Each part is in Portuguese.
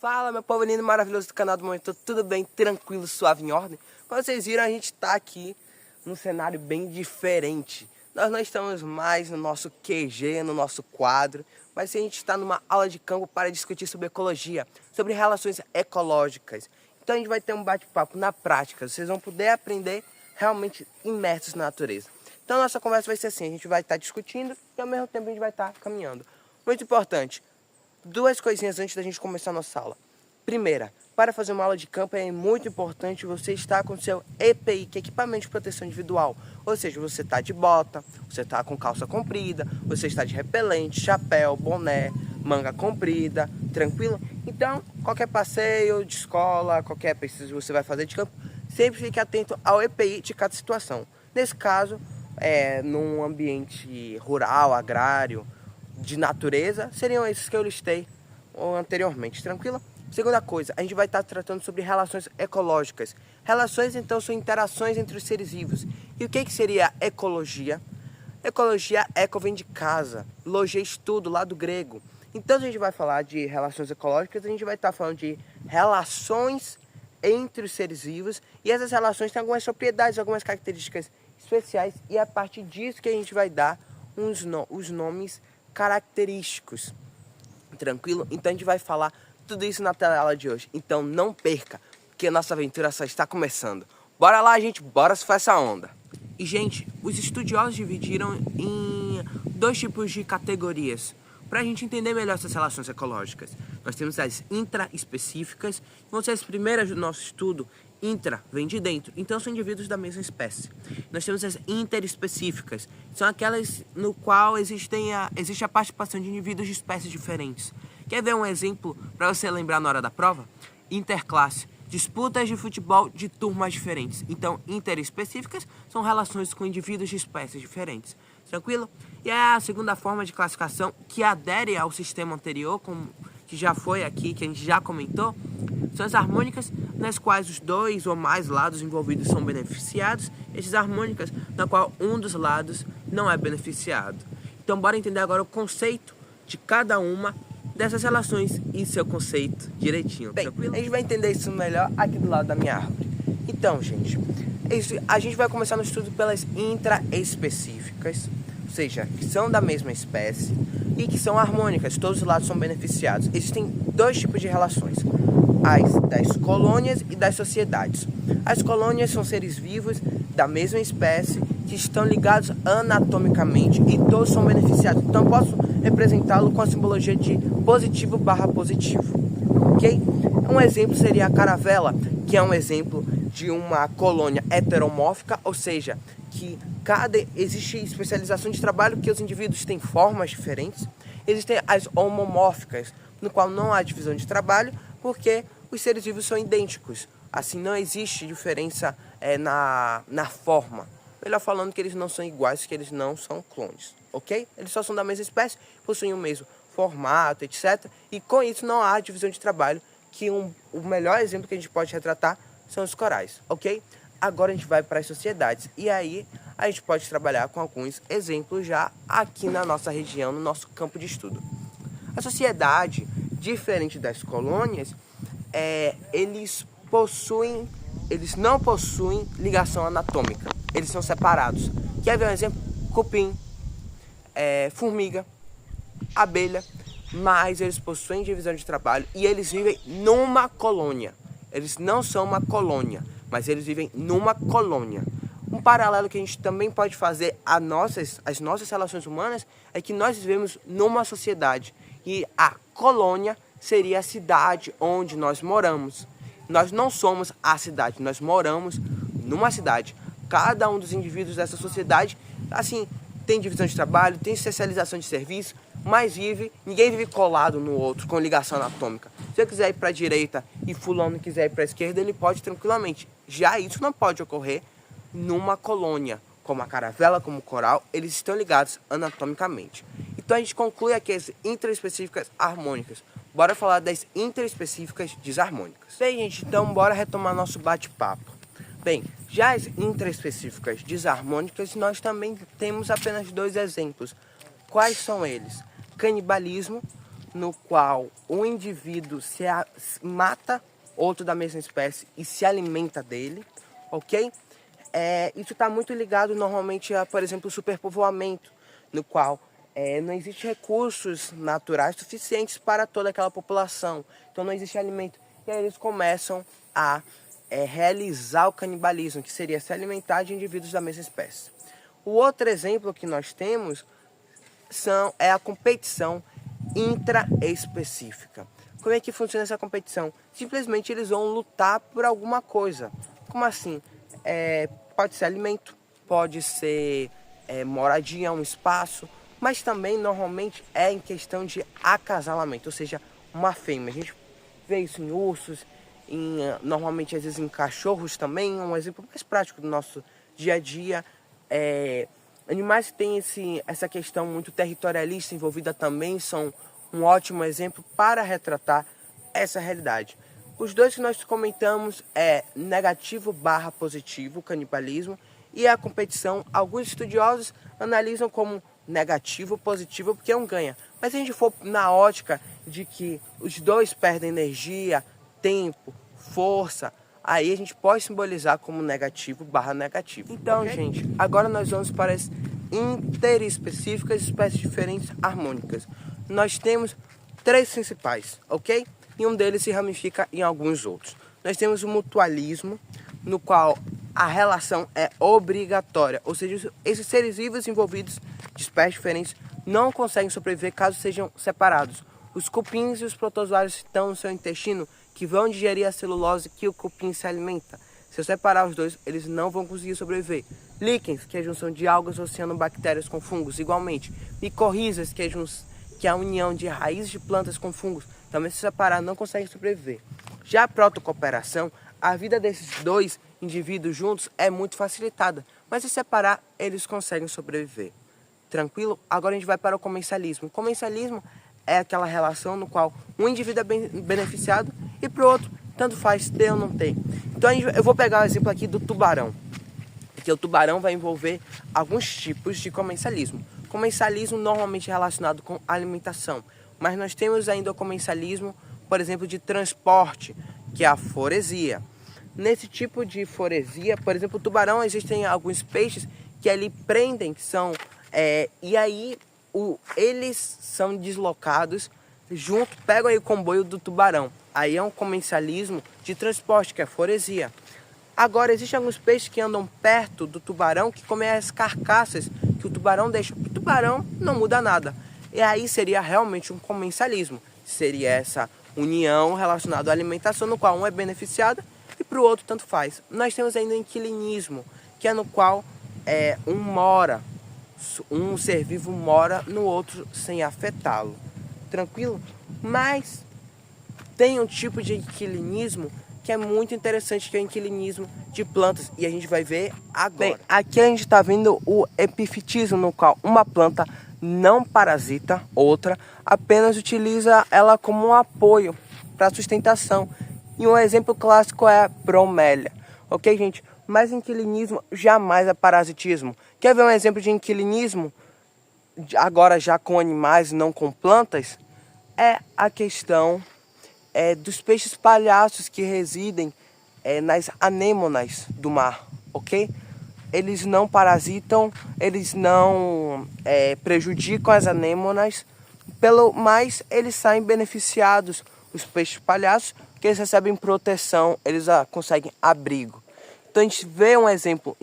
Fala, meu povo lindo maravilhoso do canal do Monitor, tudo bem? Tranquilo, suave, em ordem? Como vocês viram, a gente está aqui num cenário bem diferente. Nós não estamos mais no nosso QG, no nosso quadro, mas a gente está numa aula de campo para discutir sobre ecologia, sobre relações ecológicas. Então a gente vai ter um bate-papo na prática, vocês vão poder aprender realmente imersos na natureza. Então a nossa conversa vai ser assim, a gente vai estar discutindo e ao mesmo tempo a gente vai estar caminhando. Muito importante. Duas coisinhas antes da gente começar a nossa aula. Primeira, para fazer uma aula de campo é muito importante você estar com o seu EPI, que é equipamento de proteção individual. Ou seja, você está de bota, você está com calça comprida, você está de repelente, chapéu, boné, manga comprida, tranquilo? Então, qualquer passeio de escola, qualquer pesquisa que você vai fazer de campo, sempre fique atento ao EPI de cada situação. Nesse caso, num ambiente rural, agrário, de natureza, seriam esses que eu listei anteriormente, tranquilo? Segunda coisa, a gente vai estar tratando sobre relações ecológicas. Relações, então, são interações entre os seres vivos. E o que seria ecologia? Ecologia, eco vem de casa, logia, estudo, lá do grego. Então, a gente vai falar de relações ecológicas, a gente vai estar falando de relações entre os seres vivos. E essas relações têm algumas propriedades, algumas características especiais. E é a partir disso que a gente vai dar os nomes característicos, tranquilo? Então a gente vai falar tudo isso na tela de hoje, então não perca, porque a nossa aventura só está começando. Bora lá, gente, bora surfar essa onda. E gente, os estudiosos dividiram em dois tipos de categorias para a gente entender melhor essas relações ecológicas. Nós temos as intraespecíficas, que vão ser as primeiras do nosso estudo. Intra vem de dentro, então são indivíduos da mesma espécie. Nós temos as interespecíficas, são aquelas no qual existe a participação de indivíduos de espécies diferentes. Quer ver um exemplo para você lembrar na hora da prova? Interclasse, disputas de futebol de turmas diferentes. Então, interespecíficas são relações com indivíduos de espécies diferentes. Tranquilo? E a segunda forma de classificação, que adere ao sistema anterior, que já foi aqui, que a gente já comentou, são as harmônicas, nas quais os dois ou mais lados envolvidos são beneficiados, e as harmônicas, na qual um dos lados não é beneficiado. Então, bora entender agora o conceito de cada uma dessas relações e seu conceito direitinho. Bem, tranquilo? A gente vai entender isso melhor aqui do lado da minha árvore. Então, gente, a gente vai começar no estudo pelas intraespecíficas, ou seja, que são da mesma espécie e que são harmônicas, todos os lados são beneficiados. Existem dois tipos de relações, as das colônias e das sociedades. As colônias são seres vivos da mesma espécie que estão ligados anatomicamente e todos são beneficiados. Então, eu posso representá-lo com a simbologia de positivo barra positivo, ok? Um exemplo seria a caravela, que é um exemplo de uma colônia heteromórfica, ou seja, que existe especialização de trabalho, que os indivíduos têm formas diferentes. Existem as homomórficas, no qual não há divisão de trabalho, porque os seres vivos são idênticos. Assim, não existe diferença na forma. Melhor falando que eles não são iguais, que eles não são clones, ok? Eles só são da mesma espécie, possuem o mesmo formato, etc. E com isso não há divisão de trabalho, que o melhor exemplo que a gente pode retratar são os corais, ok? Agora a gente vai para as sociedades. E aí a gente pode trabalhar com alguns exemplos já aqui na nossa região, no nosso campo de estudo. A sociedade, diferente das colônias, eles não possuem ligação anatômica. Eles são separados. Quer ver um exemplo? Cupim, formiga, abelha, mas eles possuem divisão de trabalho e eles vivem numa colônia. Eles não são uma colônia, mas eles vivem numa colônia. Um paralelo que a gente também pode fazer às nossas relações humanas é que nós vivemos numa sociedade e a colônia seria a cidade onde nós moramos. Nós não somos a cidade, nós moramos numa cidade. Cada um dos indivíduos dessa sociedade, assim, tem divisão de trabalho, tem especialização de serviço, mas ninguém vive colado no outro, com ligação anatômica. Se eu quiser ir para a direita e fulano quiser ir para a esquerda, ele pode tranquilamente. Já isso não pode ocorrer numa colônia, como a caravela, como o coral, eles estão ligados anatomicamente. Então a gente conclui aqui as intraespecíficas harmônicas. Bora falar das interespecíficas desarmônicas. Bem, gente, então bora retomar nosso bate-papo. Bem, já as intraespecíficas desarmônicas, nós também temos apenas dois exemplos. Quais são eles? Canibalismo, no qual um indivíduo mata outro da mesma espécie e se alimenta dele, ok? Isso está muito ligado normalmente a, por exemplo, o superpovoamento, no qual não existem recursos naturais suficientes para toda aquela população, então não existe alimento. E aí eles começam a realizar o canibalismo, que seria se alimentar de indivíduos da mesma espécie. O outro exemplo que nós temos é a competição intraespecífica. Como é que funciona essa competição? Simplesmente eles vão lutar por alguma coisa. Como assim? Pode ser alimento, pode ser moradia, um espaço, mas também normalmente é em questão de acasalamento, ou seja, uma fêmea. A gente vê isso em ursos, normalmente às vezes em cachorros também, um exemplo mais prático do nosso dia a dia. Animais que têm essa questão muito territorialista envolvida também são um ótimo exemplo para retratar essa realidade. Os dois que nós comentamos é negativo/positivo, canibalismo, e a competição. Alguns estudiosos analisam como negativo, positivo, porque é um ganha. Mas se a gente for na ótica de que os dois perdem energia, tempo, força, aí a gente pode simbolizar como negativo/negativo. Então, okay? Gente, agora nós vamos para as interespecíficas, espécies diferentes harmônicas. Nós temos 3 principais, ok? E um deles se ramifica em alguns outros. Nós temos o mutualismo, no qual a relação é obrigatória, ou seja, esses seres vivos envolvidos de espécies diferentes não conseguem sobreviver caso sejam separados. Os cupins e os protozoários estão no seu intestino, que vão digerir a celulose que o cupim se alimenta. Se eu separar os dois, eles não vão conseguir sobreviver. Líquens, que é a junção de algas ou cianobactérias com fungos, igualmente. Micorrizas, que é a união de raízes de plantas com fungos, também se separar não conseguem sobreviver. Já a protocooperação, a vida desses dois indivíduos juntos é muito facilitada, mas se separar, eles conseguem sobreviver. Tranquilo? Agora a gente vai para o comencialismo. O comencialismo é aquela relação no qual um indivíduo é beneficiado e para o outro, tanto faz ter ou não ter. Então eu vou pegar o exemplo aqui do tubarão, porque o tubarão vai envolver alguns tipos de comencialismo. Comencialismo normalmente relacionado com alimentação, mas nós temos ainda o comencialismo, por exemplo, de transporte, que é a foresia. Nesse tipo de foresia, por exemplo, o tubarão, existem alguns peixes que ali prendem, que são e aí eles são deslocados junto, pegam aí o comboio do tubarão. Aí é um comencialismo de transporte, que é foresia. Agora, existem alguns peixes que andam perto do tubarão, que comem as carcaças que o tubarão deixa. Para o tubarão não muda nada. E aí seria realmente um comencialismo. Seria essa união relacionada à alimentação, no qual um é beneficiado e para o outro tanto faz. Nós temos ainda o inquilinismo, que é no qual um ser vivo mora no outro sem afetá-lo. Tranquilo? Mas tem um tipo de inquilinismo que é muito interessante, que é o inquilinismo de plantas, e a gente vai ver agora. Bem, aqui a gente está vendo o epifitismo, no qual uma planta não parasita outra, apenas utiliza ela como um apoio para sustentação. E um exemplo clássico é a bromélia. Ok, gente? Mas inquilinismo jamais é parasitismo. Quer ver um exemplo de inquilinismo, agora já com animais, não com plantas? É a questão dos peixes palhaços que residem nas anêmonas do mar, ok? Eles não parasitam, eles não prejudicam as anêmonas, mas eles saem beneficiados, os peixes palhaços, que eles recebem proteção, eles conseguem abrigo. Então a gente vê um exemplo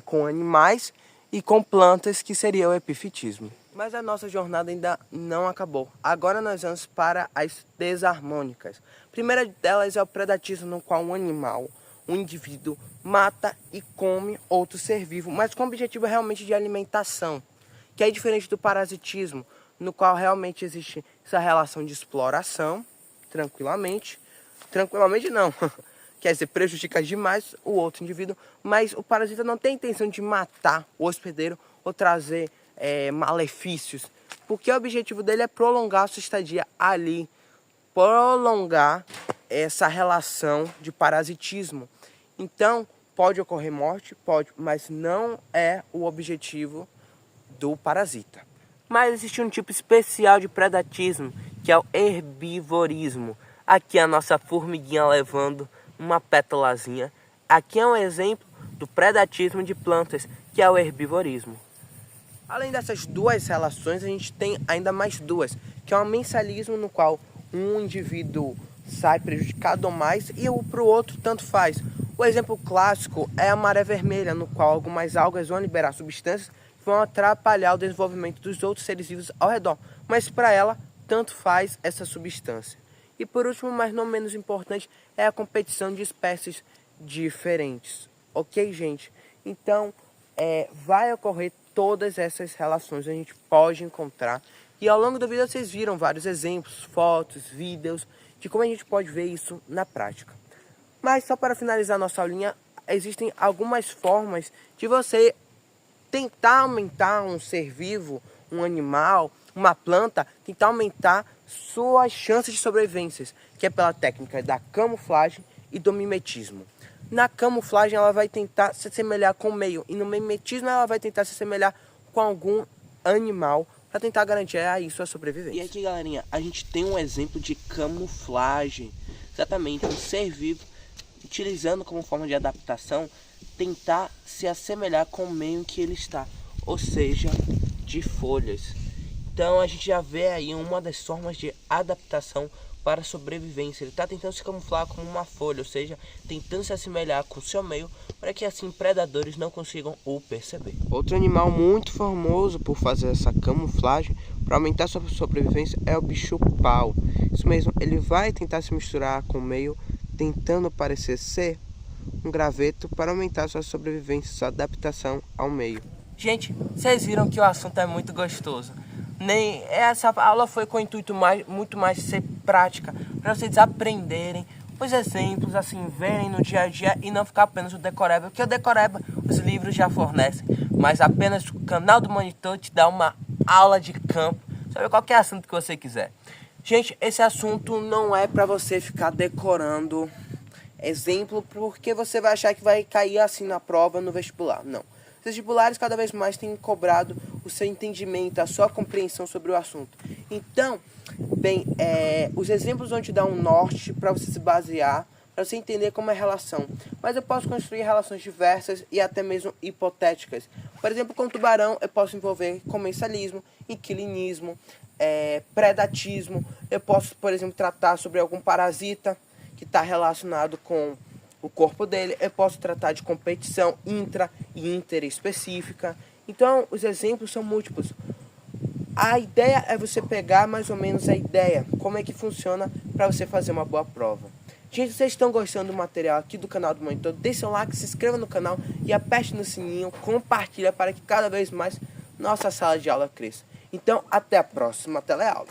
com animais e com plantas, que seria o epifitismo. Mas a nossa jornada ainda não acabou. Agora nós vamos para as desarmônicas. A primeira delas é o predatismo, no qual um indivíduo mata e come outro ser vivo, mas com o objetivo realmente de alimentação, que é diferente do parasitismo, no qual realmente existe essa relação de exploração, tranquilamente não, quer dizer, prejudica demais o outro indivíduo, mas o parasita não tem a intenção de matar o hospedeiro ou trazer malefícios, porque o objetivo dele é prolongar a sua estadia ali, prolongar essa relação de parasitismo. Então, pode ocorrer morte, pode, mas não é o objetivo do parasita. Mas existe um tipo especial de predatismo, que é o herbivorismo. Aqui a nossa formiguinha levando uma pétalazinha. Aqui é um exemplo do predatismo de plantas, que é o herbivorismo. Além dessas duas relações, a gente tem ainda mais duas, que é o mensalismo, no qual um indivíduo sai prejudicado ou mais e para o outro tanto faz. O exemplo clássico é a maré vermelha, no qual algumas algas vão liberar substâncias que vão atrapalhar o desenvolvimento dos outros seres vivos ao redor, mas para ela tanto faz essa substância. E por último, mas não menos importante, é a competição de espécies diferentes. Ok, gente? Então, vai ocorrer todas essas relações, a gente pode encontrar. E ao longo da vida vocês viram vários exemplos, fotos, vídeos, de como a gente pode ver isso na prática. Mas só para finalizar nossa aulinha, existem algumas formas de você tentar aumentar um ser vivo, um animal, uma planta, tentar aumentar suas chances de sobrevivência, que é pela técnica da camuflagem e do mimetismo. Na camuflagem ela vai tentar se assemelhar com o meio, e no mimetismo ela vai tentar se assemelhar com algum animal para tentar garantir aí sua sobrevivência. E aqui, galerinha, a gente tem um exemplo de camuflagem. Exatamente, um ser vivo utilizando como forma de adaptação tentar se assemelhar com o meio em que ele está, ou seja, de folhas. Então a gente já vê aí uma das formas de adaptação para a sobrevivência. Ele está tentando se camuflar como uma folha, ou seja, tentando se assemelhar com o seu meio para que assim predadores não consigam o perceber. Outro animal muito famoso por fazer essa camuflagem para aumentar sua sobrevivência é o bicho-pau. Isso mesmo, ele vai tentar se misturar com o meio, tentando parecer ser um graveto para aumentar sua sobrevivência, sua adaptação ao meio. Gente, vocês viram que o assunto é muito gostoso. Essa aula foi com o intuito muito mais de ser prática, para vocês aprenderem os exemplos, assim, verem no dia a dia e não ficar apenas o decoreba, porque o decoreba os livros já fornecem, mas apenas o canal do Monitor te dá uma aula de campo sobre qualquer assunto que você quiser. Gente, esse assunto não é para você ficar decorando exemplo, porque você vai achar que vai cair assim na prova no vestibular. Não. Os vestibulares cada vez mais têm cobrado o seu entendimento, a sua compreensão sobre o assunto. Então, bem, os exemplos vão te dar um norte para você se basear, para você entender como é a relação. Mas eu posso construir relações diversas e até mesmo hipotéticas. Por exemplo, com o tubarão eu posso envolver comensalismo, inquilinismo, predatismo. Eu posso, por exemplo, tratar sobre algum parasita que está relacionado com o corpo dele. Eu posso tratar de competição intra e interespecífica. Então, os exemplos são múltiplos. A ideia é você pegar mais ou menos a ideia, como é que funciona para você fazer uma boa prova. Gente, vocês estão gostando do material aqui do canal do Monitor? Deixe seu like, se inscreva no canal e aperte no sininho, compartilha para que cada vez mais nossa sala de aula cresça. Então, até a próxima teleaula.